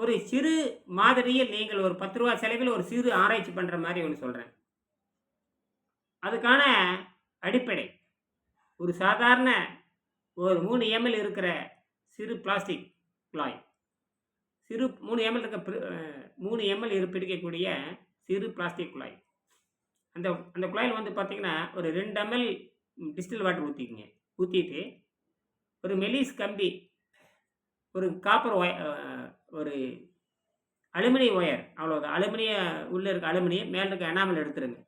ஒரு சிறு மாதிரியில் நீங்கள் ஒரு ரூ. 10 செலவில் ஒரு சிறு ஆராய்ச்சி பண்ற மாரி ஒண்ணு சொல்றேன். அதுக்கான அடிப்படை ஒரு சாதாரண ஒரு 3 எம்எல் இருக்கிற சிறு பிளாஸ்டிக் குழாய். சிறு 3 எம்எல் இருக்க 3 எம்எல் பிடிக்கக்கூடிய சிறு பிளாஸ்டிக் குழாய். அந்த அந்த குழாயில வந்து பார்த்தீங்கன்னா, ஒரு 2 எம்எல் டிஸ்டில் வாட்டர் ஊத்திக்கங்க. ஊத்திட்டு ஒரு மெல்லிஸ் கம்பி, ஒரு காப்பர் ஒரு அலுமினிய ஒயர் அவ்வளோதான். உள்ள இருக்க அலுமினியம், மேல இருக்க எனாமல் எடுத்துருங்க.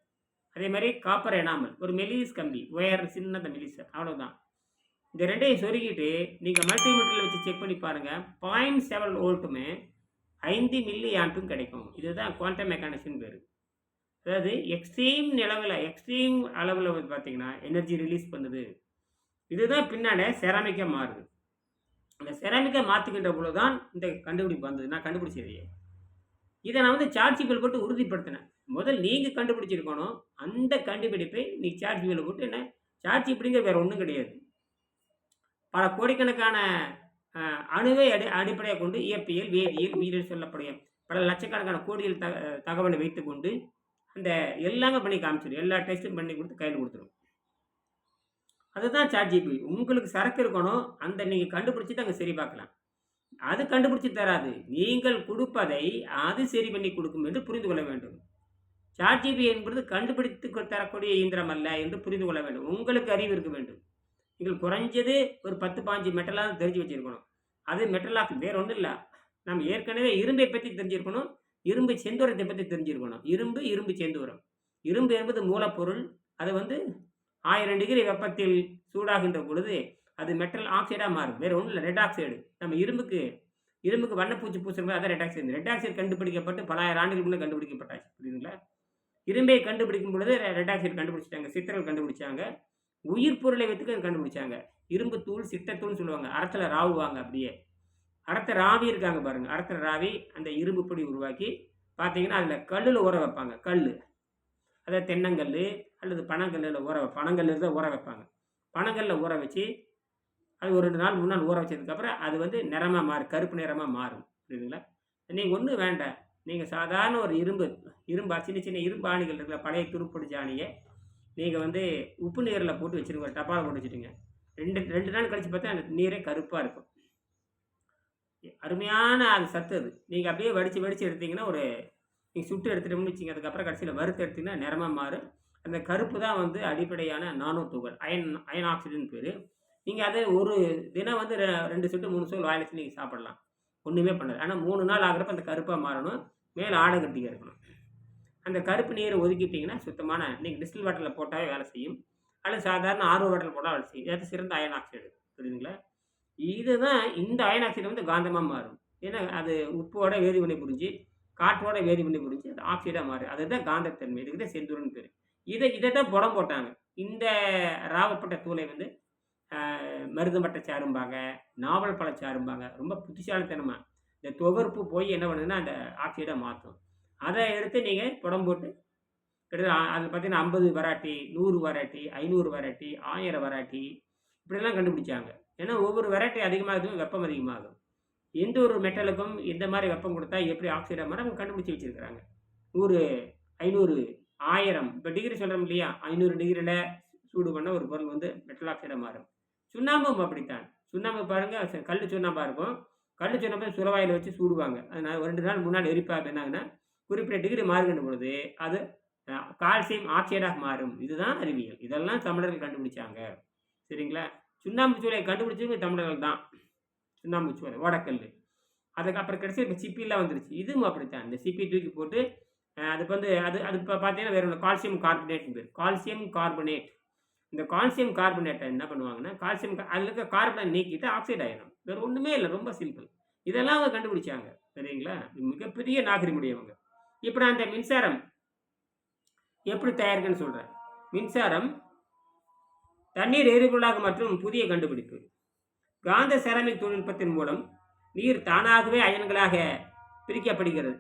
அதே மாரி காப்பர் எனாமல், ஒரு மெல்லிஸ் கம்பி, ஒயர் சின்னதா மெல்லிசா அவ்வளோதான். இந்த 2யும் சொருகிட்டு, நீங்க மல்டிமீட்டர்ல வச்சு செக் பண்ணி பாருங்க. 0.7 வோல்ட்டுமே 5 மில்லி ஆம்பும் கிடைக்கும். இதுதான் குவாண்டம் மெக்கானிக்ஸ்ன்னு பேரு. அதாவது எக்ஸ்ட்ரீம் அளவுல வந்து பார்த்தீங்கன்னா, எனர்ஜி ரிலீஸ் பண்ணுது. இதுதான் பின்னால செராமிக்கா மாறுது. அந்த செராமிக்கா மாத்துகின்ற பொழுது தான் இந்த கண்டுபிடிப்பு வந்தது. நான் கண்டுபிடிச்சது. இத நான் வந்து ChatGPTல போட்டு உறுதிப்படுத்தினேன். நீங்க கண்டுபிடிச்சிருக்கணும். அந்த கண்டுபிடிப்பை நீ ChatGPTல போட்டு என்ன ChatGPTங்கிறது வேற ஒண்ணும் கிடையாது. பல கோடிக்கணக்கான அணுவை அடிப்படையாகக் கொண்டு இயற்பியல், வேதியியல், உயிரியல் சொல்லக்கூடிய பல லட்சக்கணக்கான கோடிகள் தகவலை வைத்துக்கொண்டு, அந்த எல்லாமே பண்ணி காமிச்சிடும். எல்லா டெஸ்ட்டும் பண்ணி குடுத்து கையில குடுத்துரும். அதுதான் ChatGPT. உங்களுக்கு சரக்கு இருக்கணும். நீங்க கண்டுபிடிச்சுட்டு அங்க சரி பார்க்கலாம். அது கண்டுபிடிச்சு தராது. நீங்கள் குடுப்பதை அது சரி பண்ணி குடுக்கும் என்று புரிந்து கொள்ள வேண்டும். ChatGPT என்பது கண்டுபிடித்து தரக்கூடிய இயந்திரம் அல்ல என்று புரிந்து கொள்ள வேண்டும். உங்களுக்கு அறிவு இருக்க வேண்டும். நீங்கள் குறைஞ்சது ஒரு 10, 15 மெட்டலாவது தெரிஞ்சு வச்சிருக்கணும். அது மெட்டல் ஆஃப் வேற ஒண்ணும் இல்ல. நம்ம ஏற்கனவே இரும்பை பத்தி தெரிஞ்சிருக்கணும். இரும்பு செந்தூரத்தை பத்தி தெரிஞ்சிருக்கணும். இரும்பு செந்தூரம். இரும்பு என்பது மூலப்பொருள். அது வந்து 1000 டிகிரி வெப்பத்தில் சூடாகின்ற பொழுது, அது மெட்டல் ஆக்சைடா மாறும். வேற ஒண்ணும் இல்ல. Red oxide. நம்ம இரும்புக்கு வண்ணப்பூச்சு பூசுறோம்ல அதான் ரெட் ஆக்சைடு. ரெட் ஆக்சைடு கண்டுபிடிக்கப்பட்டு பல 1000 ஆண்டுகளுக்கு முன்ன கண்டுபிடிக்கப்பட்டாச்சு. புரியுதுங்களா? இரும்பை கண்டுபிடிக்கும் பொழுது ரெட் ஆக்சைடு கண்டுபிடிச்சுட்டாங்க. சித்தர்கள் கண்டுபிடிச்சாங்க. உயிர் பொருளை வைத்து கண்டுபிடிச்சாங்க. இரும்பு தூள், சிட்டத்தூள்னு சொல்லுவாங்க. அரத்துல ராவுவாங்க அப்படியே. அரத்த ராவி இருக்காங்க பாருங்க. அரத்துல ராவி அந்த இரும்பு பொடி உருவாக்கி பார்த்தீங்கன்னா, அதில கல்லுல ஊற வைப்பாங்க. அதாவது தென்னங்கல்லு அல்லது பனங்கல்லுல பனங்கல்லுல தான் ஊற வைப்பாங்க. பனங்கல்ல ஊற வச்சு, அது ஒரு 2 நாள் 3 நாள் ஊற வச்சதுக்கப்புறம் அது வந்து நிறமா மாறும். கருப்பு நிறமா மாறும். புரியுதுங்களா? நீங்க ஒண்ணும் வேண்டாம். நீங்க சாதாரண ஒரு சின்ன சின்ன இரும்பு ஆணிகள் இருக்குல்ல, பழைய துருப்பிடிச்ச ஆணிய நீங்க வந்து உப்பு நீர்ல போட்டு வச்சுருங்க. ஒரு டப்பால போட்டு வச்சுடுங்க. 2 நாள் கழிச்சு பார்த்தா அந்த நீரே கருப்பா இருக்கும். அருமையான அது சத்து அது. நீங்க அப்படியே வடிச்சு எடுத்தீங்கன்னா, நீங்க சுட்டு எடுத்துட்டோம்னு வச்சுக்கங்க. அதுக்கப்புறம் கடைசியில வறுத்து எடுத்தீங்கன்னா நிறமா மாறும். அந்த கருப்பு தான் வந்து அடிப்படையான நானோ துகள். அயன் ஆக்சைடுன்னு பேரு. நீங்க அத ஒரு தினம் வந்து 2 சொட்டு 3 சொல் வாயில வச்சு நீங்க சாப்பிடலாம். ஒண்ணுமே பண்ணாது. ஆனா 3 நாள் ஆகுறப்ப அந்த கருப்பா மாறணும். மேல ஆடை கட்டியா இருக்கணும். அந்த கருப்பு நீரை ஒதுக்கிட்டீங்கன்னா, சுத்தமான நீங்க டிஸ்டில் வாட்டர்ல போட்டாவே வேலை செய்யும். அல்லது சாதாரண ஆர்ஓ வாட்டர்ல போட்டா வேலை செய்யும். இது சிறந்த அயன் ஆக்சைடு. புரியுதுங்களா? இந்த அயன் ஆக்சைடு வந்து காந்தமா மாறும். ஏன்னா, அது உப்போட வேதிவினை புரிஞ்சு, காற்றோட வேதிவினை புரிஞ்சு அது ஆக்சைடா மாறும். அதுதான் காந்தத்தன்மை. இதுக்கு தான் செந்தூரம்னு பேரு. இத புடம் போட்டாங்க. இந்த ராவப்பட்ட தூளை வந்து மருதம்பட்ட சாறும்பாங்க, நாவல் பழச்சாறும்பாங்க. ரொம்ப புத்திசாலித்தனமா இந்த துவர்ப்பு போய் என்ன பண்ணுதுன்னா, அந்த ஆக்சைடா மாத்தும். அத எடுத்து நீங்க புடம் போட்டு கிட்டத்தட்ட அது பார்த்தீங்கன்னா 50 வெரைட்டி, 100 வெரைட்டி, 500 வெரைட்டி, 1000 வெரைட்டி இப்படிலாம் கண்டுபிடிச்சாங்க. ஏன்னா ஒவ்வொரு வெரைட்டி அதிகமாகுது, வெப்பம் அதிகமாகும். எந்த ஒரு மெட்டலுக்கும் எந்த மாரி வெப்பம் குடுத்தா எப்படி ஆக்சைடா மாறும் அவங்க கண்டுபிடிச்சு வச்சிருக்கிறாங்க. 100, 500, 1000 இப்ப டிகிரி சொல்றோம் இல்லையா? 500 டிகிரில சூடு பண்ணா ஒரு பொருள் வந்து மெட்டல் ஆக்சைடா மாறும். சுண்ணாம்பும் அப்படித்தான். சுண்ணாம்பு பாருங்க கல்லு சுண்ணாம்பா இருக்கும். கல்லு சுண்ணாம்ப சுரவாயில வச்சு சூடுவாங்க. அதனால 2 நாள் 3 நாள் எரிப்பா என்ன ஆகுன்னா, குறிப்பிட்ட டிகிரி மாறுகின்ற பொழுது, அது கால்சியம் ஆக்சைடாக மாறும். இதுதான் அறிவியல். இதெல்லாம் தமிழர்கள் கண்டுபிடிச்சாங்க. சரிங்களா? சுண்ணாம்பு சூளை கண்டுபிடிச்சது தமிழர்கள் தான். சுண்ணாம்பு சூளை, ஓடக்கல்லு. அதுக்கப்புறம் கடைசியா இப்ப சிப்பிலாம் வந்துருச்சு. இதுவும் அப்படித்தான். இந்த சிப்பி தூக்கி போட்டு அதுக்கு வந்து அது இப்ப பார்த்தீங்கன்னா வேற ஒண்ணு கால்சியம் கார்பனேட்ன்னு பேரு. Calcium carbonate. இந்த கால்சியம் கார்பனேட்ட என்ன பண்ணுவாங்கன்னா, அதில இருக்க கார்பன நீக்கிட்டு ஆக்சைடு ஆயிரும். வேற ஒண்ணுமே இல்ல. ரொம்ப சிம்பிள். இதெல்லாம் அவங்க கண்டுபிடிச்சாங்க. சரிங்களா? மிகப்பெரிய நாகரிகமுடையவங்க. இப்ப நான் இந்த மின்சாரம் எப்படி தயாரிக்குன்னு சொல்றேன். மின்சாரம் தண்ணீர் எரிபொருளாக மாற்றும் புதிய கண்டுபிடிப்பு. காந்த செராமிக் தொழில்நுட்பத்தின் மூலம் நீர் தானாகவே அயன்களாக பிரிக்கப்படுகிறது.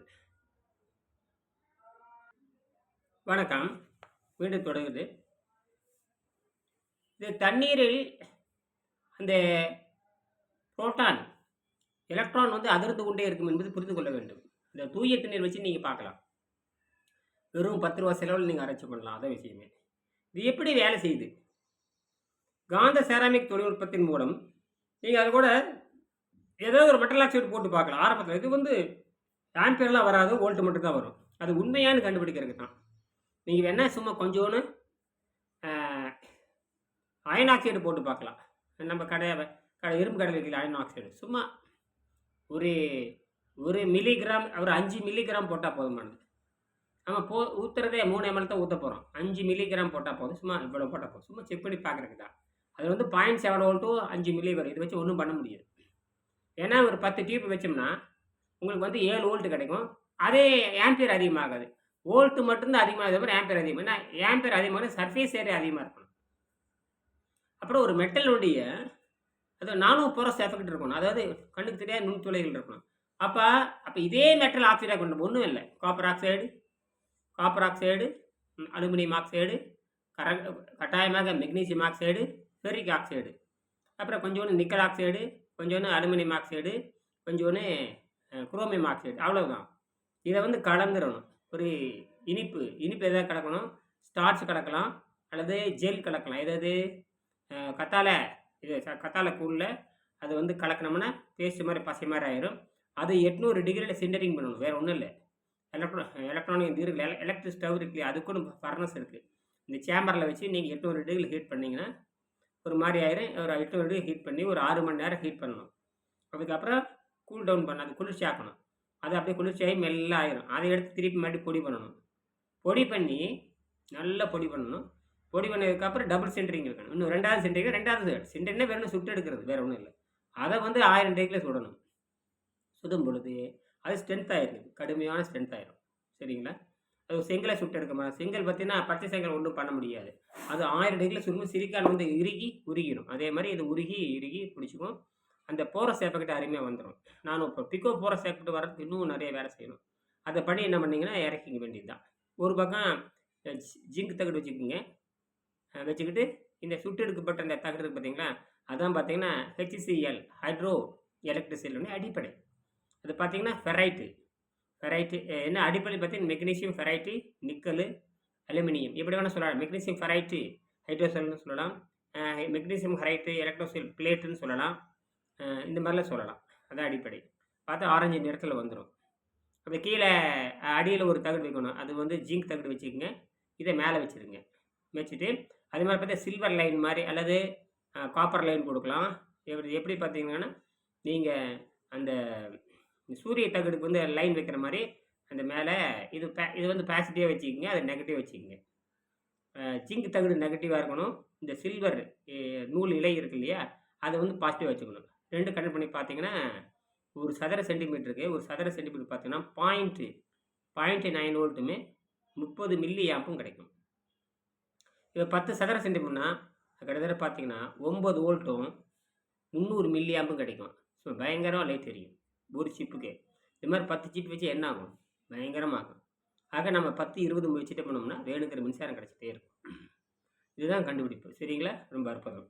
வணக்கம். மீண்டும் தொடங்குது. இந்த தண்ணீரில் அந்த புரோட்டான் எலக்ட்ரான் வந்து அதிர்ந்து கொண்டே இருக்கும் என்பது புரிந்து கொள்ள வேண்டும். இந்த தூய தண்ணீர் வச்சு நீங்கள் பார்க்கலாம். வெறும் 10 ரூபா செலவில் நீங்கள் ஆராய்ச்சி பண்ணலாம். அதான் விஷயமே. இது எப்படி வேலை செய்யுது? காந்த செராமிக் தொழில்நுட்பத்தின் மூலம் நீங்கள் அது கூட ஏதாவது ஒரு மெட்டல் ஆக்சைடு போட்டு பார்க்கலாம். ஆரம்பத்தில் இது வந்து ஆம்பியர்லாம் வராது, வோல்ட் மட்டும் தான் வரும். அது உண்மையானு கண்டுபிடிக்கிறதுக்கு தான். நீங்கள் வேணா சும்மா கொஞ்சோன்னு அயன் ஆக்சைடு போட்டு பார்க்கலாம். நம்ம இரும்பு கடையில் வைக்கல அயன் ஆக்சைடு சும்மா ஒரு ஒரு மில்லிகிராம், ஒரு 5 மில்லிகிராம் போட்டால் போதுமானது. நம்ம ஊற்றுறதே 3 ml தான் ஊற்ற போகிறோம். 5 மில்லிகிராம் போட்டால் போதும். சும்மா இவ்வளோ போட்டால் போதும். சும்மா செக் பண்ணி பார்க்குறதுக்கு தான். அது வந்து 0.7 வோல்ட்டு 5 மில்லி வரும். இதை வச்சு ஒன்றும் பண்ண முடியாது. ஏன்னா ஒரு 10 டியூப் வச்சோம்னா உங்களுக்கு வந்து 7 வோல்ட் கிடைக்கும். அதே ஆம்பியர் அதிகமாகாது. வோல்ட் மட்டும்தான் அதிகமாக தவிர ஆம்பியர் அதிகமாக. ஏன்னா ஆம்பியர் அதிகமாக சர்ஃபேஸ் ஏரியா அதிகமாக இருக்கணும். அப்புறம் ஒரு மெட்டலுடைய அது நானும் போரஸ் எஃபெக்ட் இருக்கணும். அதாவது கண்ணுக்கு தெரியாத நுண்துளைகள் இருக்கணும். அப்போ இதே மெட்டல் ஆக்சைடாக கொண்டு ஒன்றும் இல்லை. காப்பர் ஆக்சைடு, அலுமினியம் ஆக்சைடு, கட்டாயமாக மெக்னீசியம் ஆக்சைடு, ஃபெரிக் ஆக்சைடு, அப்புறம் கொஞ்சோண்டு நிக்கல் ஆக்சைடு, கொஞ்சோண்டு அலுமினியம் ஆக்சைடு, கொஞ்சோண்டு குரோமியம் ஆக்சைடு, அவ்வளோதான். இதை வந்து கலந்துடணும். ஒரு இனிப்பு எதாவது கலக்கணும். ஸ்டார்ச் கலக்கலாம் அல்லது ஜெல் கலக்கலாம். எதாவது கத்தாழை கூழில் அது வந்து கலக்கினோம்னா பேஸ்ட் மாதிரி பசை மாதிரி ஆயிரும். அது 800 டிகிரியில் சிண்டரிங் பண்ணணும். வேறு ஒன்றும் இல்லை. எலக்ட்ரானிக் இருக்குது, எலக்ட்ரிக் ஸ்டவ் இருக்கு இல்லையா, அதுக்கும் ஃபர்னஸ் இருக்குது. இந்த சேம்பரில் வச்சு நீங்கள் 800 டிகிரியில் ஹீட் பண்ணிங்கன்னா ஒரு மாதிரி ஆயிரும். ஒரு 800 டிகிரி ஹீட் பண்ணி ஒரு 6 மணி நேரம் ஹீட் பண்ணணும். அதுக்கப்புறம் கூல் டவுன் பண்ணணும். அது குளிர்ச்சி ஆக்கணும். அது அப்படியே குளிர்ச்சியாகி மெல்ல ஆயிரும். அதை எடுத்து திருப்பி மறுபடியும் பொடி பண்ணணும். பொடி பண்ணி நல்லா பொடி பண்ணணும். பொடி பண்ணதுக்கப்புறம் டபுள் சென்டரிங் இருக்கணும். இன்னும் 2வது சென்டரிங்னா வெறும் சுட்டு எடுக்கிறது, வேறு ஒன்றும் இல்லை. அதை வந்து 1000 டிகிரியில் சுடணும். சுடும் பொழுது அது ஸ்ட்ரென்த் ஆயிருக்கு, கடுமையான ஸ்ட்ரென்த் ஆயிரும். சரிங்களா? அது செங்கலை சுட்டு எடுக்க மாதிரி. செங்கல் பார்த்தீங்கன்னா பச்சை செங்கல் ஒன்றும் பண்ண முடியாது. அது 1000 டிகிரியில் சுடும்போது சிலிக்கான் வந்து உருகிடும். அதே மாதிரி இது இறுகி பிடிச்சிக்கும். அந்த போரஸ் எஃபெக்ட் அருமையாக வந்துடும். நானும் இப்போ பிகோ போரஸ் எஃபெக்ட் வரதுக்கு இன்னும் நிறைய வேலை செய்யணும். அதை பண்ணி என்ன பண்ணிங்கன்னா இறக்கிங்க வேண்டியது தான். ஒரு பக்கம் ஜிங்க் தகடு வச்சுக்கிட்டு இந்த சுட்டு எடுக்கப்பட்ட அந்த தகடு இருக்குது பார்த்தீங்களா, அதான் பார்த்தீங்கன்னா HCl ஹைட்ரோ எலக்ட்ரிக் செல் அடிப்படை. அது பார்த்தீங்கன்னா ஃபெரைட்டு என்ன அடிப்படை பார்த்தீங்கன்னா மெக்னீசியம் ஃபெரைட்டு, நிக்கல், அலுமினியம், எப்படி வேணால் சொல்லலாம். மெக்னீசியம் ஃபெரைட்டு ஹைட்ரோசெல்னு சொல்லலாம். மெக்னீசியம் ஃபெரைட்டு எலக்ட்ரோசெல் பிளேட்டுன்னு சொல்லலாம். இந்த மாதிரிலாம் சொல்லலாம். அதான் அடிப்படை. பார்த்தா ஆரஞ்சு நிறத்தில் வந்துடும். அப்போ கீழே அடியில் ஒரு தகடு வைக்கணும். அது வந்து ஜிங்க் தகடு வச்சுக்கோங்க. இதை மேலே வச்சுருங்க. வச்சுட்டு அது மாதிரி பார்த்தா சில்வர் லைன் மாதிரி அல்லது காப்பர் லைன் கொடுக்கலாம். எப்படி பார்த்தீங்கன்னா நீங்கள் அந்த சூரிய தகடுக்கு வந்து லைன் வைக்கிற மாதிரி அந்த மேலே இது வந்து பாசிட்டிவாக வச்சுக்கிங்க, அது நெகட்டிவ் வச்சுக்கிங்க. ஜிங்க் தகடு நெகட்டிவாக இருக்கணும். இந்த சில்வர் நூல் இலை இருக்கு இல்லையா, அதை வந்து பாசிட்டிவாக வச்சுக்கணும். 2 கனெக்ட் பண்ணி பார்த்தீங்கன்னா ஒரு சதுர சென்டிமீட்டருக்கு பார்த்தீங்கன்னா 0.9 வோல்ட்டுமே 30 மில்லி ஆம்பும் கிடைக்கும். இப்போ 10 சதுர சென்டிமீட்டர்னா கிட்டத்தட்ட பார்த்தீங்கன்னா 9 வோல்ட்டும் 300 மில்லி ஆம்பும் கிடைக்கும். ஸோ பயங்கரமாக லைட் தெரியும் ஒரு சிப்புக்கு. இது மாதிரி 10 சிப் வச்சு என்ன ஆகும்? பயங்கரமாகும். ஆக நம்ம 10, 20 வச்சுட்டு பண்ணோம்னா வேணுங்கிற மின்சாரம் கிடச்சிட்டே இருக்கும். இதுதான் கண்டுபிடிப்பு. சரிங்களா? ரொம்ப அற்புதம்.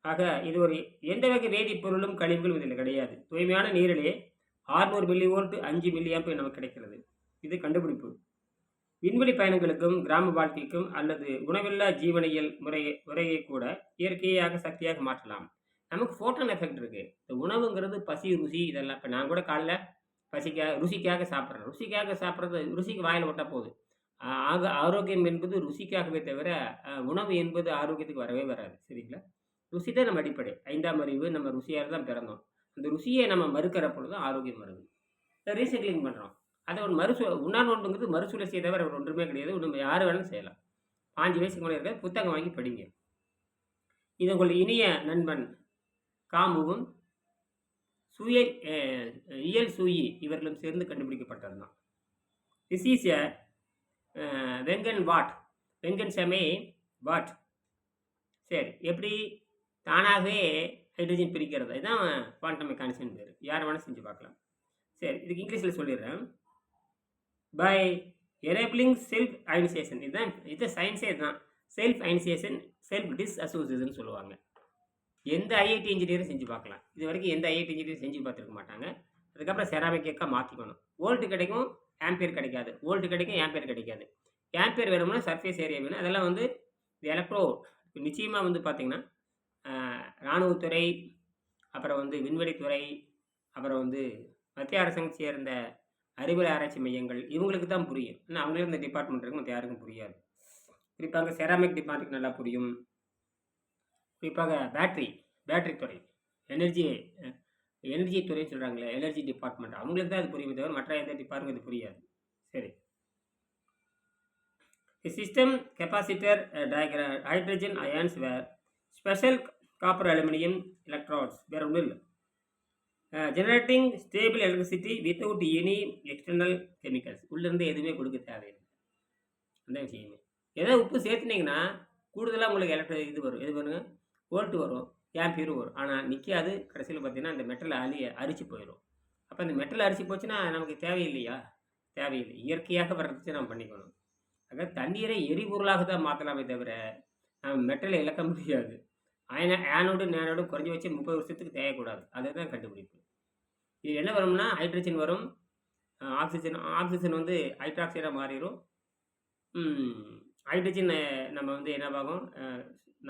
ஆக இது ஒரு எந்த வகை வேதிப்பொருளும் கழிவுகளும் இதில் கிடையாது. தூய்மையான நீரிலே 600 மில்லி வோல்ட் 5 மில்லி ஆம்பு நமக்கு கிடைக்கிறது. இது கண்டுபிடிப்பு. விண்வெளி பயணங்களுக்கும் கிராம வாழ்க்கைக்கும் அல்லது உணவில்லா ஜீவனியல் முறையை கூட இயற்கையாக சக்தியாக மாற்றலாம். நமக்கு ஃபோட்டான் எஃபெக்ட் இருக்குது. இந்த உணவுங்கிறது பசி, ருசி இதெல்லாம். இப்போ நான் கூட காலைல ருசிக்காக சாப்பிட்றேன். ருசிக்காக சாப்பிட்றது ருசிக்கு வாயில் விட்டால் போதும். ஆக ஆரோக்கியம் என்பது ருசிக்காகவே தவிர உணவு என்பது ஆரோக்கியத்துக்கு வரவே வராது. சரிங்களா? ருசி தான் நம்ம அடிப்படை. 5ஆம் அறிவு நம்ம ருசியாக தான் பிறந்தோம். அந்த ருசியை நம்ம மறுக்கிற பொழுது ஆரோக்கியம் வருது. ரீசைக்ளிங் பண்ணுறோம். அதை ஒரு உண்ணாநோண்டுங்கிறது மறுசுழற்சியை தவிர ஒன்றுமே கிடையாது. நம்ம யார் வேணாலும் செய்யலாம். 5 வயசுக்கு மேலே இருக்க புத்தகம் வாங்கி படிங்க. இது உங்கள் இனிய நண்பன் காமுவும் இயல் சூயி இவர்களும் சேர்ந்து கண்டுபிடிக்கப்பட்டது தான். திஸ் இஸ் வெங்கன் செமே வாட். சரி, எப்படி தானாகவே ஹைட்ரஜன் பிரிக்கிறது, இதுதான் குவாண்டம் மெக்கானிக்ஸ்னு பேர். யார் வேணால் செஞ்சு பார்க்கலாம். சரி, இதுக்கு இங்கிலீஷில் சொல்லிடுறேன். By enabling self ionization. இது சயின்ஸே தான். செல்ஃப் அயனைசேஷன், செல்ஃப் டிஸ்அசோசியேஷன் சொல்லுவாங்க. எந்த ஐஐடி இன்ஜினியரும் செஞ்சு பார்க்கலாம். இது வரைக்கும் எந்த ஐஐடி இன்ஜினியரும் செஞ்சு பார்த்துருக்க மாட்டாங்க. அதுக்கப்புறம் செராமிக் கேக்காக மாற்றிக்கணும். வோல்ட் கிடைக்கும், ஆம்பியர் கிடைக்காது. வோல்ட் கிடைக்கும், ஆம்பியர் கிடைக்காது. ஆம்பியர் வேணும்னா சர்ஃபேஸ் ஏரியா வேணும். அதெல்லாம் வந்து எலக்ட்ரோ நிச்சயமாக வந்து பார்த்தீங்கன்னா, இராணுவத்துறை, அப்புறம் வந்து விண்வெளித்துறை, அப்புறம் வந்து மத்திய அரசாங்கம் சேர்ந்த அறிவியல் ஆராய்ச்சி மையங்கள் இவங்களுக்கு தான் புரியும். ஏன்னா அவங்களே இந்த டிபார்ட்மெண்ட் இருக்கும், மற்ற யாருக்கும் புரியாது. குறிப்பாக செராமிக் டிபார்ட்மெண்ட் நல்லா புரியும். குறிப்பாக பேட்டரி துறை, எனர்ஜி எனர்ஜி துறைன்னு சொல்கிறாங்களே, எனர்ஜி டிபார்ட்மெண்ட் அவங்களுக்கு தான் அது புரியுமே தவிர மற்ற எந்த டிபார்ட்மெண்ட் இது புரியாது. சரி, system capacitor diagram hydrogen ions where special copper aluminium electrodes வேறு ஒன்றும் இல்லை. Generating stable electricity without any external chemicals. உள்ளேருந்து எதுவுமே கொடுக்க தேவையில்லை. அந்த விஷயமே ஏதோ உப்பு சேர்த்துனீங்கன்னா கூடுதலாக உங்களுக்கு இது வரும். எது பண்ணுங்க, வோல்ட் வரும், ஆம்பியரும் வரும். ஆனால் நிற்காது. கடைசியில் பார்த்தீங்கன்னா அந்த மெட்டலை அரிச்சு போயிடும். அப்போ அந்த மெட்டல் அரிச்சு போச்சுன்னா நமக்கு தேவையில்லையா? தேவையில்லை. இயற்கையாக வர்றதுக்கு நம்ம பண்ணிக்கணும். ஆக தண்ணீரை எரிபொருளாக தான் மாற்றலாமே தவிர நம்ம மெட்டலை இழக்க முடியாது. ஆனோடும் நேனோடும் குறைஞ்சி வச்சு 30 வருஷத்துக்கு தேவைக்கூடாது. அதுதான் கண்டுபிடிப்பு. இது என்ன வரும்னா ஹைட்ரஜன் வரும், ஆக்சிஜன் வந்து ஹைட்ராக்சைடாக மாறிடும். ஹைட்ரஜன் நம்ம வந்து என்னவாகும்,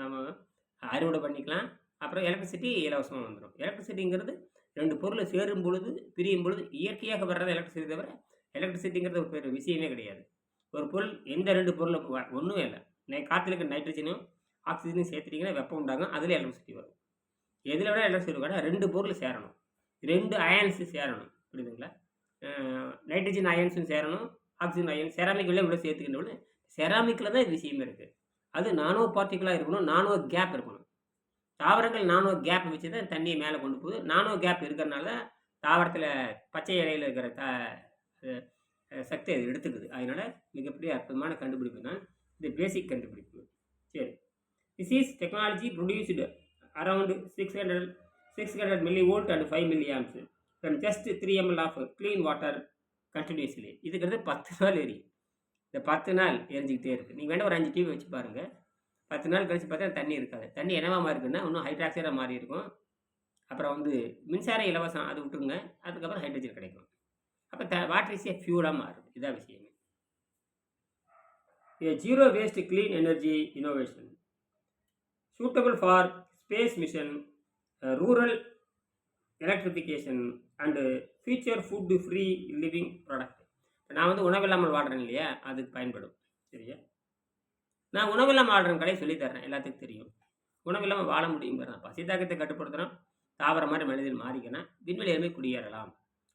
நம்ம அறுவடை பண்ணிக்கலாம். அப்புறம் எலக்ட்ரிசிட்டி இலவசமாக வந்துடும். எலக்ட்ரிசிட்டிங்கிறது 2 பொருள் சேரும் பொழுது பிரியும் பொழுது இயற்கையாக வர்றது எலக்ட்ரிசிட்டி தவிர எலக்ட்ரிசிட்டிங்கிறது ஒரு விஷயமே கிடையாது. ஒரு பொருள் எந்த 2 பொருளும் ஒன்றுமே இல்லை. காற்றுல இருக்க நைட்ரஜனும் ஆக்சிஜனும் சேர்த்துட்டிங்கன்னா வெப்பம் உண்டாகும். அதில் எலக்ட்ரிசிட்டி வரும். எதில் விட எலக்ட்ரிசிட்டி வரும்? 2 பொருள் சேரணும், 2 அயன்ஸு சேரணும். புரியுதுங்களா? நைட்ரஜன் அயன்ஸும் சேரணும், ஆக்சிஜன் அயன். செராமிக்கில் இவ்வளோ சேர்த்துக்கின்ற செராமிக்கில் தான் இது விஷயமே இருக்குது. அது நானோ பார்ட்டிக்கலாக இருக்கணும், நானோ கேப் இருக்கணும். தாவரங்கள் நானோ கேப் வச்சு தான் தண்ணியை மேலே கொண்டு போகுது. நானோ கேப் இருக்கிறனால தான் தாவரத்தில் பச்சை இலையில் இருக்கிற சக்தி அது எடுத்துக்குது. அதனால் மிகப்பெரிய அற்புதமான கண்டுபிடிப்பு தான் இந்த பேசிக் கண்டுபிடிப்பு. சரி, this is technology produced around 600 millivolt and 5 milliamps from just 3 ml of clean water continuously. இதுக்கிறது 10 நாள் எரியும். இந்த 10 நாள் எரிஞ்சிக்கிட்டே இருக்குது. நீங்கள் வேண்டாம் ஒரு 5 டிவி வச்சு பாருங்கள். 10 நாள் கழிச்சு பார்த்தா தண்ணி இருக்காது. தண்ணி என்னவா இருக்குன்னா இன்னும் ஹைட்ராக்சைடாக மாறி இருக்கும். அப்புறம் வந்து மின்சாரம் இலவசம், அது விட்டுருங்க. அதுக்கப்புறம் ஹைட்ரஜன் கிடைக்கும். அப்போ வாட்டர் இஸ் ஏ ஃபியூலாக மாறுது. இதான் விஷயமே. Zero waste clean energy innovation suitable for space mission, rural electrification and future food free living product. நான் வந்து உணவில்லாமல் வாழ்கிறேன் இல்லையா, அதுக்கு பயன்படும். சரியா? நான் உணவில்லாமல் வாழ்கிற கடையை சொல்லித்தரேன், எல்லாத்துக்கும் தெரியும். உணவில்லாமல் வாழ முடியுங்கிறேன். பசித்தாக்கத்தை கட்டுப்படுத்துகிறோம், தாவர மாதிரி மனிதன் மாறிக்கணும், விண்வெளியுமே குடியேறலாம்.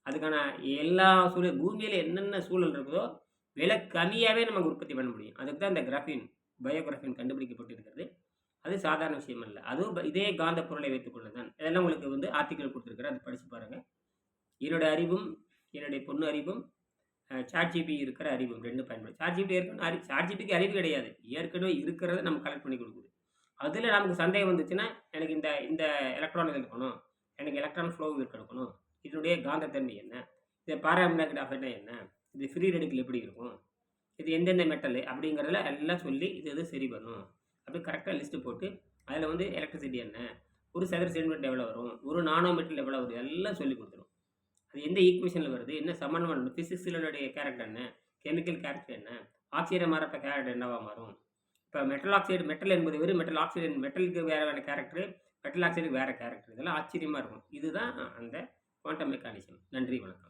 அதுக்கான எல்லா சூழல், பூமியில் என்னென்ன சூழல் இருக்குதோ விலை கம்மியாகவே நமக்கு உற்பத்தி பண்ண முடியும். அதுக்கு தான் இந்த கிராஃபின், பயோகிராஃபின் கண்டுபிடிக்கப்பட்டிருக்கிறது. அது சாதாரண விஷயம் அல்ல. அதுவும் இதே காந்த பொருளை வைத்துக்கொண்டு தான். இதெல்லாம் உங்களுக்கு வந்து ஆர்டிக்கல் கொடுத்துருக்குறேன், அதை படித்து பாருங்கள். என்னோடய அறிவும் என்னுடைய பொண்ணு அறிவும் சாட்ஜிபி இருக்கிற அறிவும் 2 பயன்படும். சாட்ஜிபி ஏற்கனவே சாட்ஜிபிக்கு அறிவு கிடையாது, ஏற்கனவே இருக்கிறத நம்ம கலெக்ட் பண்ணி கொடுக்குது. அதில் நமக்கு சந்தேகம் வந்துச்சுன்னா எனக்கு இந்த எலக்ட்ரான் இருக்கணும், எனக்கு எலக்ட்ரான் ஃப்ளோ இருக்கணும், இதனுடைய காந்தத்தன்மை என்ன, இது பாராமேக்னெட்டிக் எஃபெக்ட் என்ன, இது ஃப்ரீ ரெடிக்கல் எப்படி இருக்கும், இது எந்தெந்த மெட்டல் அப்படிங்கிறதுல எல்லாம் சொல்லி இது சரி பண்ணும். அப்படி கரெக்டாக லிஸ்ட்டு போட்டு அதில் வந்து எலக்ட்ரிசிட்டி என்ன, ஒரு சதுர சென்டிமீட்டர் எவ்வளோ வரும், ஒரு நானோ மீட்டர் எவ்வளோ வரும், எல்லாம் சொல்லி கொடுத்துரும். அது எந்த ஈக்குவேஷனில் வருது, என்ன சமன்பாடு, ஃபிசிக்ஸினுடைய கேரக்டர் என்ன, கெமிக்கல் கேரக்டர் என்ன, ஆக்சிஜன் மாறப்ப கேரக்டர் என்னவாக மாறும். இப்போ மெட்டல் ஆக்சைடு, மெட்டல் என்பது வெறும் மெட்டல் ஆக்சைடு, மெட்டலுக்கு வேறு கேரக்டரு, மெட்டல் ஆக்சைடுக்கு வேறு கேரக்டர். இதெல்லாம் ஆச்சரியமாக இருக்கும். இதுதான் அந்த குவாண்டம் மெக்கானிசம். நன்றி, வணக்கம்.